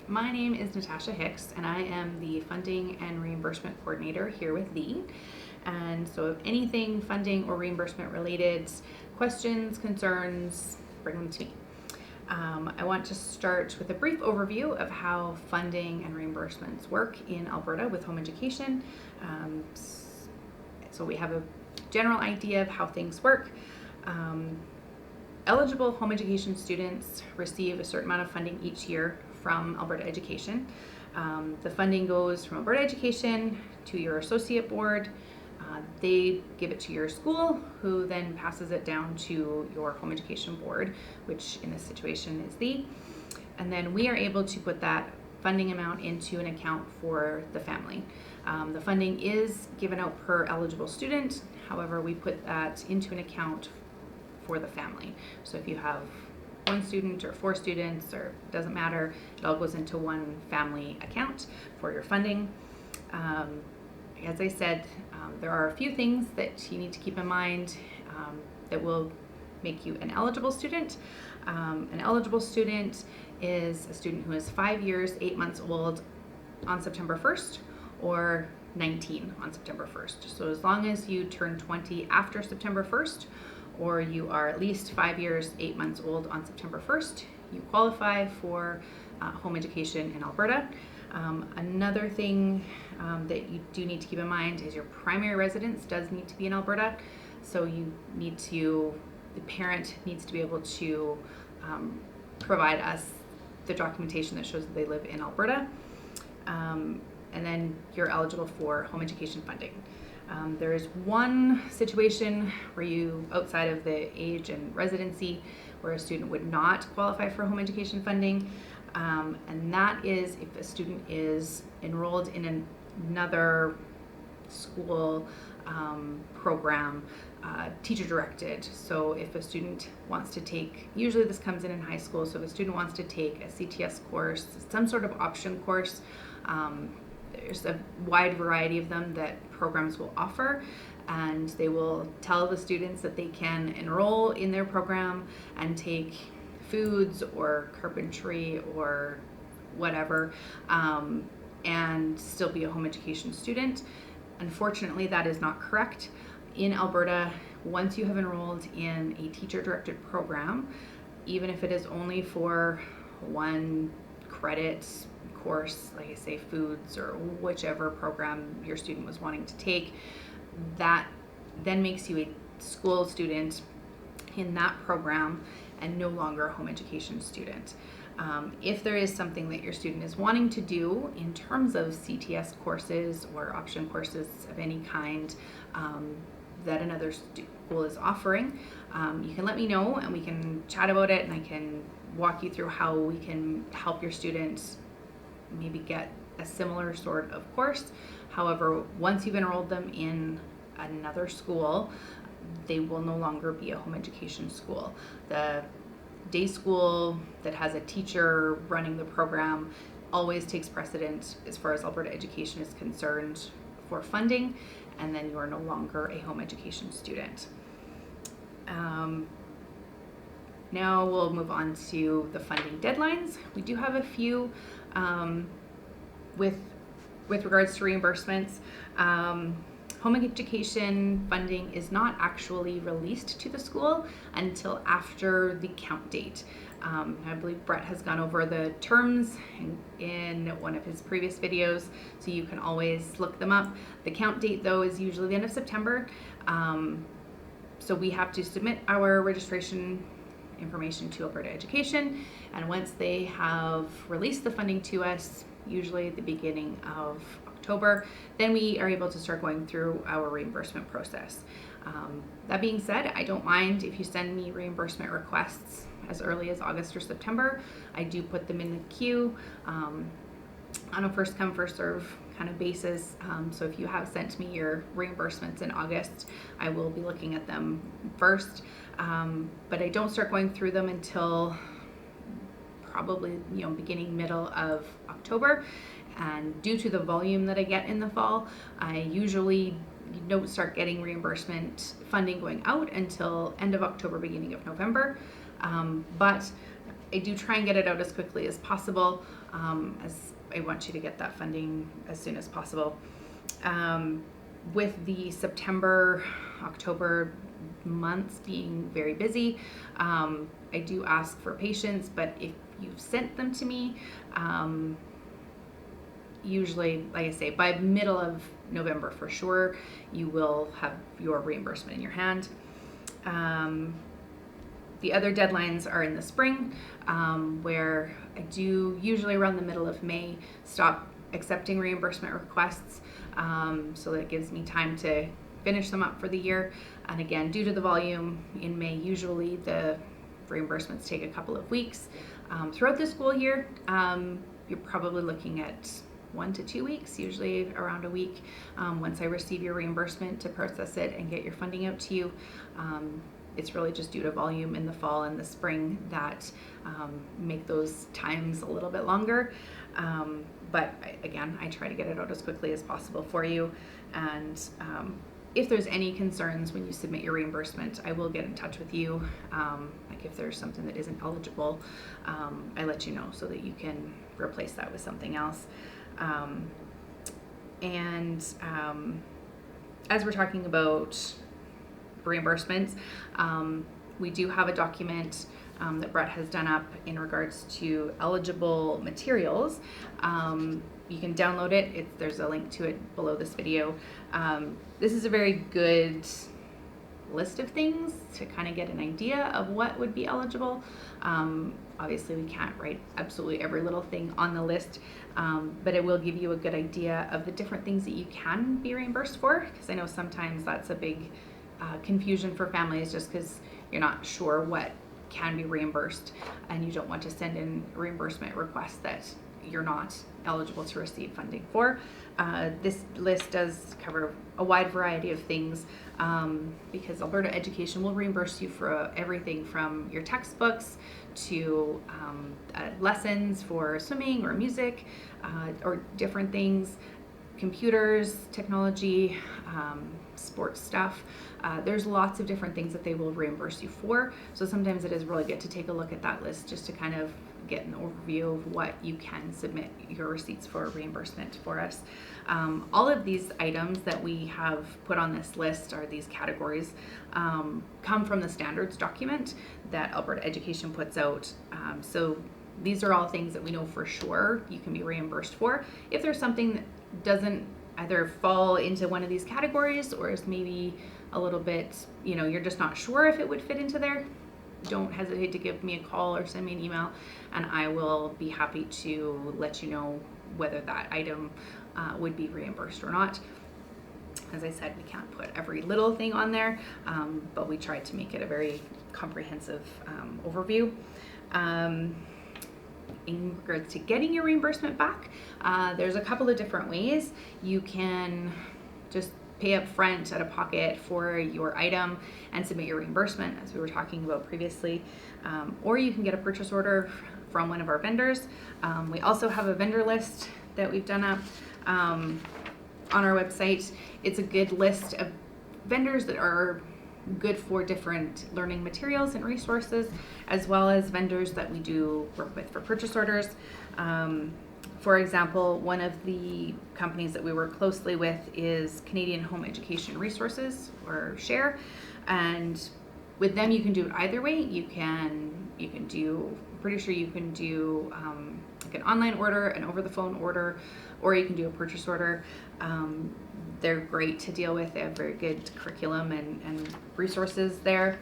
My name is Natasha Hicks, and I am the Funding and Reimbursement Coordinator here with Thee. And so if anything funding or reimbursement related questions, concerns, bring them to me. I want to start with a brief overview of how funding and reimbursements work in Alberta with home education. So we have a general idea of how things work. Eligible home education students receive a certain amount of funding each year from Alberta Education. The funding goes from Alberta Education to your associate board. They give it to your school, who then passes it down to your home education board, which in this situation is Thee. And then we are able to put that funding amount into an account for the family. The funding is given out per eligible student. However, we put that into an account for the family. So if you have one student or 4 students, or doesn't matter, it all goes into one family account for your funding. As I said, there are a few things that you need to keep in mind that will make you an eligible student. An eligible student is a student who is 5 years, 8 months old on September 1st or 19 on September 1st. So as long as you turn 20 after September 1st, or you are at least 5 years, 8 months old on September 1st, you qualify for home education in Alberta. Another thing that you do need to keep in mind is your primary residence does need to be in Alberta. So the parent needs to be able to provide us the documentation that shows that they live in Alberta. And then you're eligible for home education funding. There is one situation where outside of the age and residency, where a student would not qualify for home education funding, and that is if a student is enrolled in another school program, teacher directed. So if a student wants to take, usually this comes in high school, so if a student wants to take a CTS course, some sort of option course, there's a wide variety of them that programs will offer, and they will tell the students that they can enroll in their program and take foods or carpentry or whatever, and still be a home education student. Unfortunately, that is not correct. In Alberta, once you have enrolled in a teacher-directed program, even if it is only for one credit course, like I say, foods or whichever program your student was wanting to take, that then makes you a school student in that program and no longer a home education student. If there is something that your student is wanting to do in terms of CTS courses or option courses of any kind that another school is offering, you can let me know and we can chat about it, and I can walk you through how we can help your students maybe get a similar sort of course. However, once you've enrolled them in another school, they will no longer be a home education school. The day school that has a teacher running the program always takes precedent as far as Alberta Education is concerned for funding, and then you are no longer a home education student. Now we'll move on to the funding deadlines. We do have a few with regards to reimbursements. Home education funding is not actually released to the school until after the count date. I believe Brett has gone over the terms in one of his previous videos, so you can always look them up. The count date, though, is usually the end of September. So we have to submit our registration information to Alberta Education, and once they have released the funding to us, usually at the beginning of October, then we are able to start going through our reimbursement process. That being said, I don't mind if you send me reimbursement requests as early as August or September. I do put them in the queue on a first come, first serve kind of basis. So if you have sent me your reimbursements in August, I will be looking at them first. But I don't start going through them until probably beginning, middle of October. And due to the volume that I get in the fall, I usually don't start getting reimbursement funding going out until end of October, beginning of November. But I do try and get it out as quickly as possible, as I want you to get that funding as soon as possible. With the September, October months being very busy, I do ask for patience, but if you've sent them to me, usually, like I say, by middle of November for sure, you will have your reimbursement in your hand. The other deadlines are in the spring, where I do usually around the middle of May stop accepting reimbursement requests, so that it gives me time to finish them up for the year. And again, due to the volume in May, usually the reimbursements take a couple of weeks. Throughout the school year, you're probably looking at 1 to 2 weeks, usually around a week, once I receive your reimbursement to process it and get your funding out to you. It's really just due to volume in the fall and the spring that make those times a little bit longer. But again, I try to get it out as quickly as possible for you. And if there's any concerns when you submit your reimbursement, I will get in touch with you. Like if there's something that isn't eligible, I let you know so that you can replace that with something else. As we're talking about reimbursements, we do have a document that Brett has done up in regards to eligible materials. You can download it. There's a link to it below this video. This is a very good list of things to kind of get an idea of what would be eligible. Obviously, we can't write absolutely every little thing on the list, but it will give you a good idea of the different things that you can be reimbursed for, because I know sometimes that's a big confusion for families just because you're not sure what can be reimbursed and you don't want to send in reimbursement requests that you're not eligible to receive funding for. This list does cover a wide variety of things, because Alberta Education will reimburse you for everything from your textbooks to lessons for swimming or music, or different things, computers, technology, sports stuff. There's lots of different things that they will reimburse you for. So sometimes it is really good to take a look at that list just to kind of get an overview of what you can submit your receipts for reimbursement for us. All of these items that we have put on this list, or these categories, come from the standards document that Alberta Education puts out. So these are all things that we know for sure you can be reimbursed for. If there's something that doesn't either fall into one of these categories or is maybe a little bit, you're just not sure if it would fit into there, don't hesitate to give me a call or send me an email, and I will be happy to let you know whether that item would be reimbursed or not. As I said, we can't put every little thing on there, but we tried to make it a very comprehensive overview. In regards to getting your reimbursement back, there's a couple of different ways. You can just pay up front out of pocket for your item and submit your reimbursement, as we were talking about previously, or you can get a purchase order from one of our vendors. We also have a vendor list that we've done up on our website. It's a good list of vendors that are good for different learning materials and resources, as well as vendors that we do work with for purchase orders. For example, one of the companies that we work closely with is Canadian Home Education Resources, or SHARE, and with them you can do it either way. You can do, pretty sure you can do like an online order, an over the phone order, or you can do a purchase order. They're great to deal with. They have very good curriculum and resources there.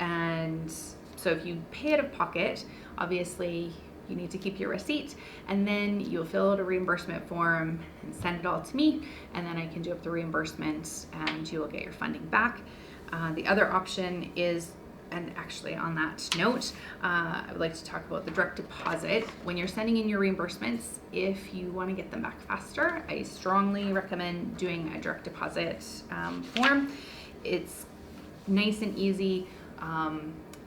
And so if you pay out of pocket, obviously you need to keep your receipt, and then you'll fill out a reimbursement form and send it all to me, and then I can do up the reimbursement and you will get your funding back. The other option is, and actually on that note, I would like to talk about the direct deposit. When you're sending in your reimbursements, if you want to get them back faster, I strongly recommend doing a direct deposit form. It's nice and easy.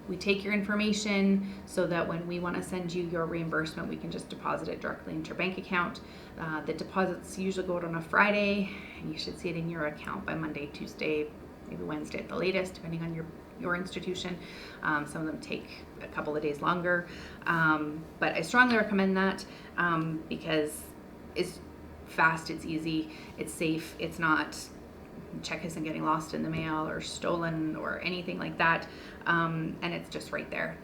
We take your information so that when we want to send you your reimbursement, we can just deposit it directly into your bank account. The deposits usually go out on a Friday, and you should see it in your account by Monday, Tuesday, maybe Wednesday at the latest, depending on your your institution. Some of them take a couple of days longer, but I strongly recommend that because it's fast, it's easy, it's safe, it's not, check isn't getting lost in the mail or stolen or anything like that, and it's just right there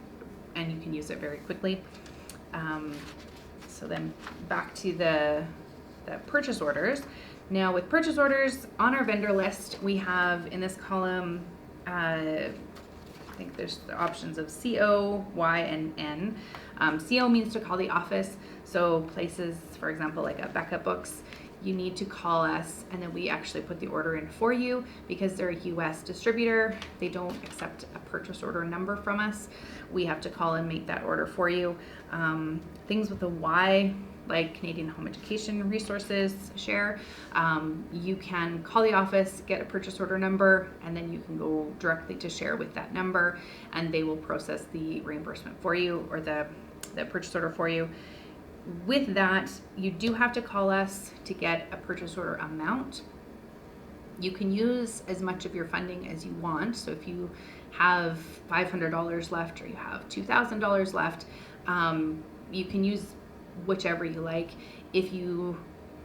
and you can use it very quickly. So then back to the purchase orders. Now with purchase orders on our vendor list, we have in this column, I think there's the options of CO, Y, and N. CO means to call the office. So places, for example, like a Becca Books, you need to call us and then we actually put the order in for you because they're a US distributor. They don't accept a purchase order number from us. We have to call and make that order for you. Things with a Y, like Canadian Home Education Resources share, you can call the office, get a purchase order number, and then you can go directly to share with that number and they will process the reimbursement for you or the purchase order for you. With that, you do have to call us to get a purchase order amount. You can use as much of your funding as you want. So if you have $500 left or you have $2,000 left, you can use whichever you like. If you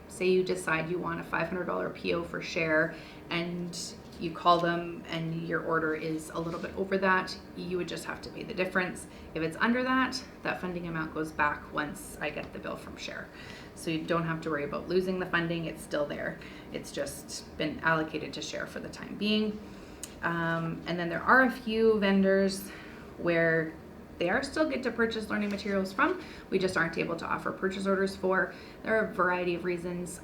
say you decide you want a $500 PO for share and you call them and your order is a little bit over that, you would just have to pay the difference. If it's under that, that funding amount goes back once I get the bill from share. So you don't have to worry about losing the funding, it's still there. It's just been allocated to share for the time being. And then there are a few vendors where they are still good to purchase learning materials from. We just aren't able to offer purchase orders for. There are a variety of reasons.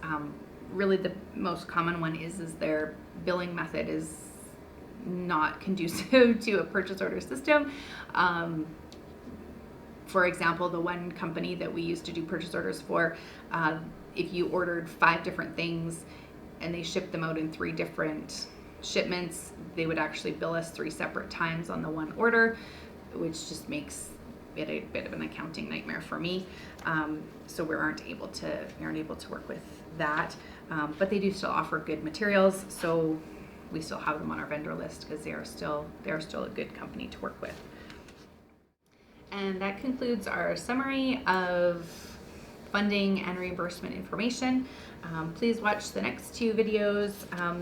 Really the most common one is their billing method is not conducive to a purchase order system. For example, the one company that we used to do purchase orders for, if you ordered 5 different things and they shipped them out in 3 different shipments, they would actually bill us 3 separate times on the one order, which just makes it a bit of an accounting nightmare for me. So we aren't able to work with that. But they do still offer good materials, so we still have them on our vendor list because they are still a good company to work with. And that concludes our summary of funding and reimbursement information. Please watch the next 2 videos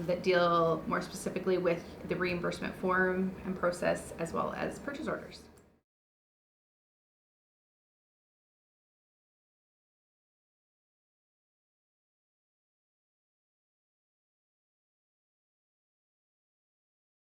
that deal more specifically with the reimbursement form and process as well as purchase orders.